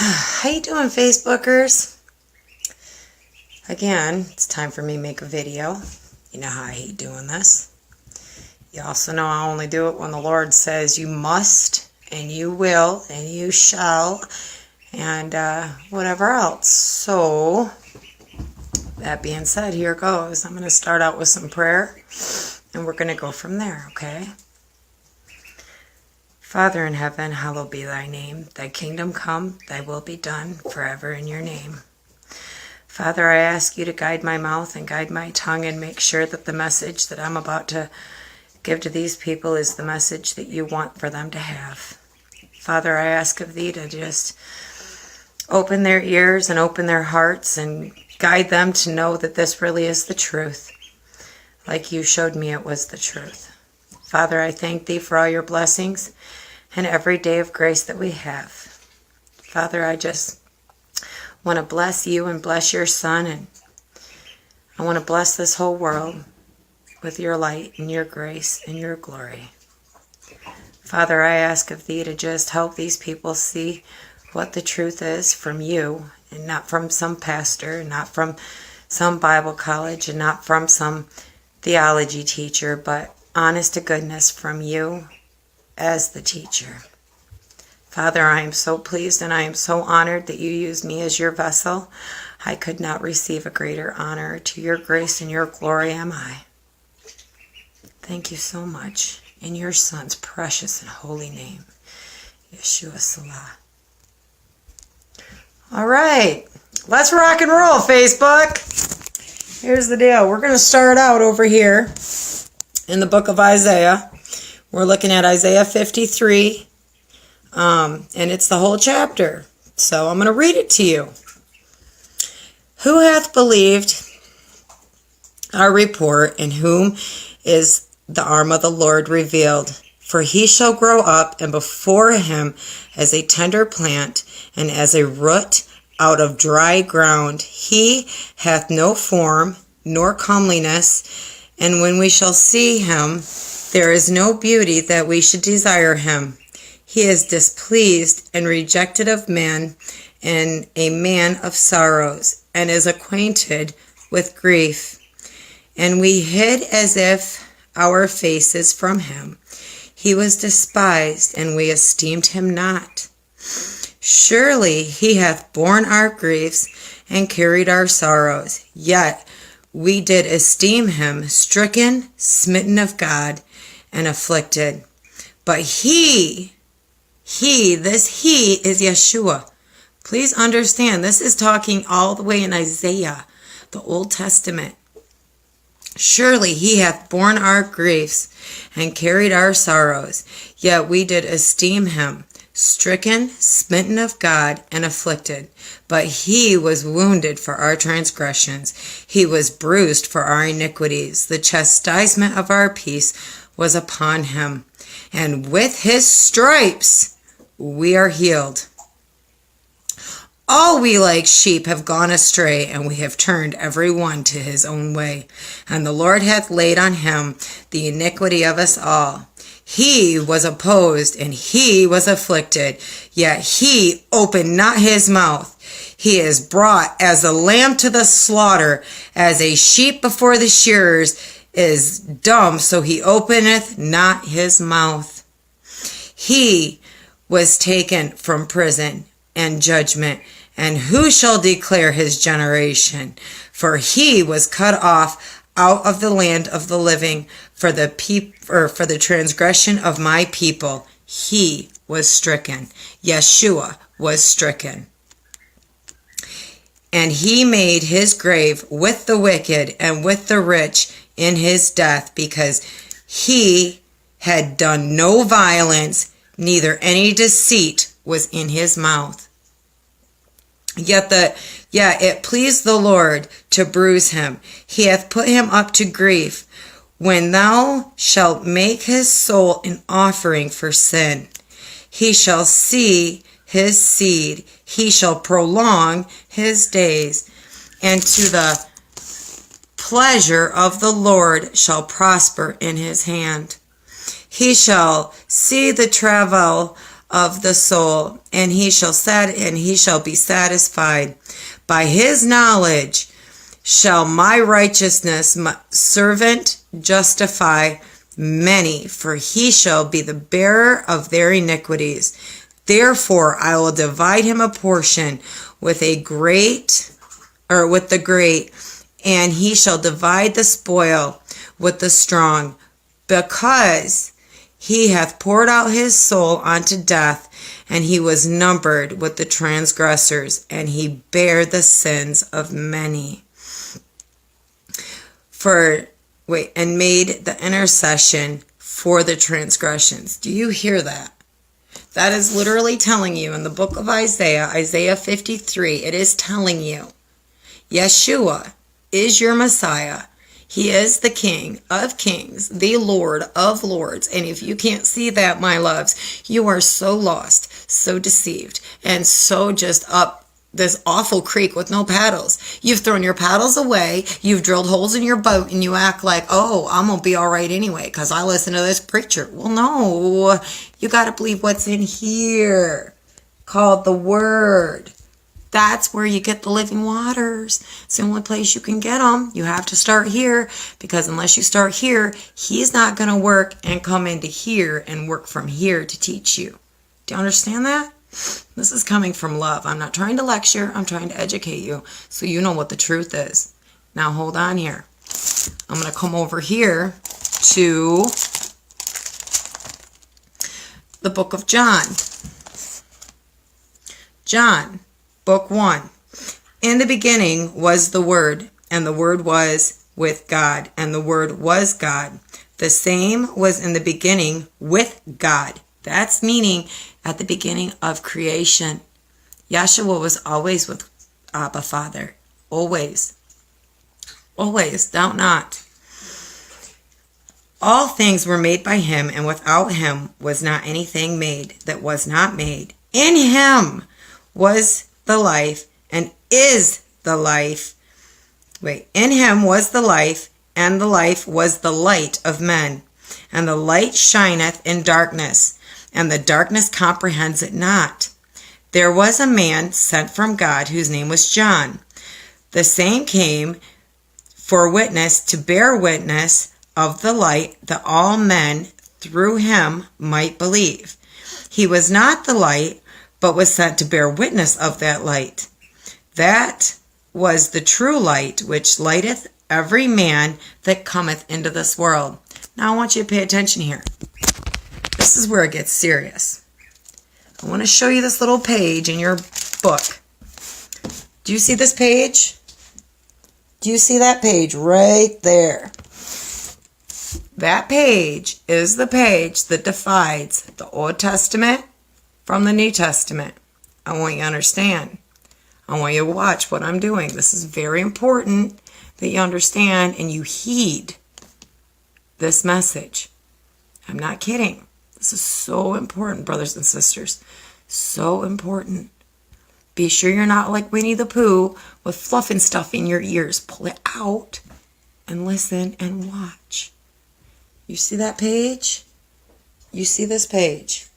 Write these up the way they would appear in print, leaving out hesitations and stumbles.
How you doing, Facebookers? Again, it's time for me to make a video. You know how I hate doing this. You also know I only do it when the Lord says you must, and you will, and you shall, and whatever else. So, that being said, here goes. I'm going to start out with some prayer, and we're going to go from there, okay? Father in heaven, hallowed be thy name. Thy kingdom come, thy will be done forever in your name. Father, I ask you to guide my mouth and guide my tongue and make sure that the message that I'm about to give to these people is the message that you want for them to have. Father, I ask of thee to just open their ears and open their hearts and guide them to know that this really is the truth, like you showed me it was the truth. Father, I thank thee for all your blessings and every day of grace that we have. Father, I just want to bless you and bless your son, and I want to bless this whole world with your light and your grace and your glory. Father, I ask of thee to just help these people see what the truth is from you, and not from some pastor, not from some Bible college, and not from some theology teacher, but honest to goodness from you as the teacher. Father, I am so pleased and I am so honored that you used me as your vessel. I could not receive a greater honor. To your grace and your glory am I. Thank you so much. In your son's precious and holy name, Yeshua Salah. All right, let's rock and roll, Facebook. Here's the deal. We're going to start out over here in the book of Isaiah. We're looking at Isaiah 53, and it's the whole chapter. So I'm going to read it to you. Who hath believed our report, and whom is the arm of the Lord revealed? For he shall grow up, and before him as a tender plant, and as a root out of dry ground. He hath no form, nor comeliness, and when we shall see him, there is no beauty that we should desire him. He is displeased and rejected of men, and a man of sorrows, and is acquainted with grief. And we hid as if our faces from him. He was despised, and we esteemed him not. Surely he hath borne our griefs, and carried our sorrows. Yet we did esteem him stricken, smitten of God, and afflicted. But this he is Yeshua. Please understand, this is talking all the way in Isaiah, the Old Testament. Surely he hath borne our griefs, and carried our sorrows. Yet we did esteem him stricken, smitten of God, and afflicted. But he was wounded for our transgressions. He was bruised for our iniquities. The chastisement of our peace was upon him, and with his stripes we are healed. All we like sheep have gone astray, and we have turned every one to his own way. And the Lord hath laid on him the iniquity of us all. He was opposed, and he was afflicted, yet he opened not his mouth. He is brought as a lamb to the slaughter, as a sheep before the shearers is dumb, so he openeth not his mouth. He was taken from prison and judgment, and who shall declare his generation? For he was cut off out of the land of the living, for the transgression of my people. He was stricken. Yeshua was stricken. And he made his grave with the wicked and with the rich in his death, because he had done no violence, neither any deceit was in his mouth. Yet it pleased the Lord to bruise him. He hath put him up to grief. When thou shalt make his soul an offering for sin, he shall see his seed. He shall prolong his days, and to the pleasure of the Lord shall prosper in his hand. He shall see the travail of the soul, and he shall be satisfied. By his knowledge shall my righteousness, my servant, justify many, for he shall be the bearer of their iniquities. Therefore I will divide him a portion with the great, and he shall divide the spoil with the strong, because he hath poured out his soul unto death, and he was numbered with the transgressors, and he bare the sins of many. And made the intercession for the transgressions. Do you hear that? That is literally telling you in the book of Isaiah, Isaiah 53, it is telling you, Yeshua is your Messiah. He is the King of Kings, the Lord of Lords. And if you can't see that, my loves, you are so lost, so deceived, and so just up this awful creek with no paddles. You've thrown your paddles away, you've drilled holes in your boat, and you act like, oh, I'm going to be all right anyway because I listen to this preacher. Well, no, you got to believe what's in here called the Word. That's where you get the living waters. It's the only place you can get them. You have to start here, because unless you start here, he's not going to work and come into here and work from here to teach you. Do you understand that? This is coming from love. I'm not trying to lecture. I'm trying to educate you so you know what the truth is. Now hold on here. I'm going to come over here to the book of John. John, book 1. In the beginning was the Word, and the Word was with God, and the Word was God. The same was in the beginning with God. That's meaning at the beginning of creation. Yeshua was always with Abba Father. Always. Always. Doubt not. All things were made by him, and without him was not anything made that was not made. In him was the life, and is the life. In him was the life, and the life was the light of men. And the light shineth in darkness, and the darkness comprehends it not. There was a man sent from God, whose name was John. The same came for witness, to bear witness of the light, that all men through him might believe. He was not the light, but was sent to bear witness of that light. That was the true light, which lighteth every man that cometh into this world. Now I want you to pay attention here. This is where it gets serious. I want to show you this little page in your book. Do you see this page? Do you see that page right there? That page is the page that divides the Old Testament from the New Testament. I want you to understand. I want you to watch what I'm doing. This is very important that you understand and you heed this message. I'm not kidding. This is so important, brothers and sisters. So important. Be sure you're not like Winnie the Pooh with fluff and stuff in your ears. Pull it out and listen and watch. You see that page? You see this page?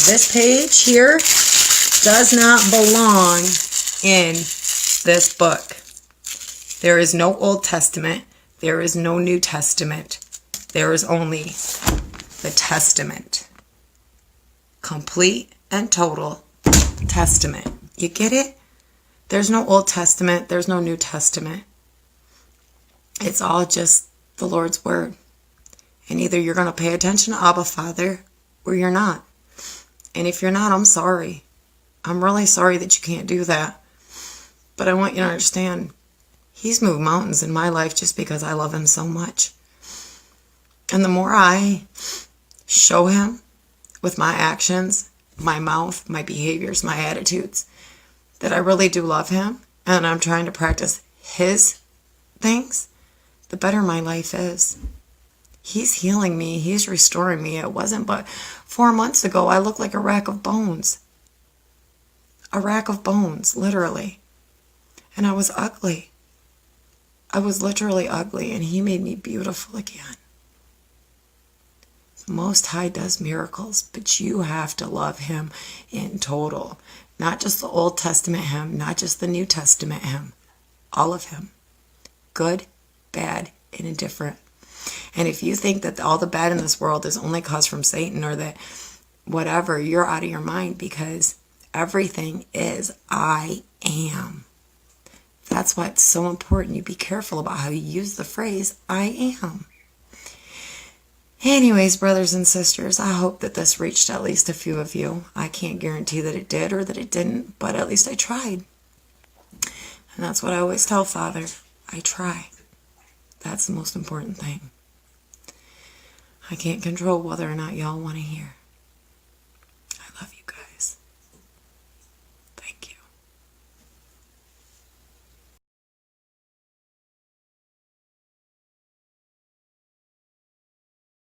This page here does not belong in this book. There is no Old Testament. There is no New Testament. There is only the Testament. Complete and total Testament. You get it? There's no Old Testament. There's no New Testament. It's all just the Lord's Word. And either you're going to pay attention to Abba Father or you're not. And if you're not, I'm sorry. I'm really sorry that you can't do that. But I want you to understand, He's moved mountains in my life just because I love Him so much. And the more I show Him with my actions, my mouth, my behaviors, my attitudes, that I really do love Him and I'm trying to practice His things, the better my life is. He's healing me. He's restoring me. It wasn't but 4 months ago I looked like a rack of bones. A rack of bones, literally. And I was ugly. I was literally ugly, and He made me beautiful again. Most High does miracles, but you have to love him in total. Not just the Old Testament him, not just the New Testament him. All of him. Good, bad, and indifferent. And if you think that all the bad in this world is only caused from Satan or that whatever, you're out of your mind, because everything is I am. That's why it's so important you be careful about how you use the phrase I am. Anyways, brothers and sisters, I hope that this reached at least a few of you. I can't guarantee that it did or that it didn't, but at least I tried. And that's what I always tell Father. I try. That's the most important thing. I can't control whether or not y'all want to hear.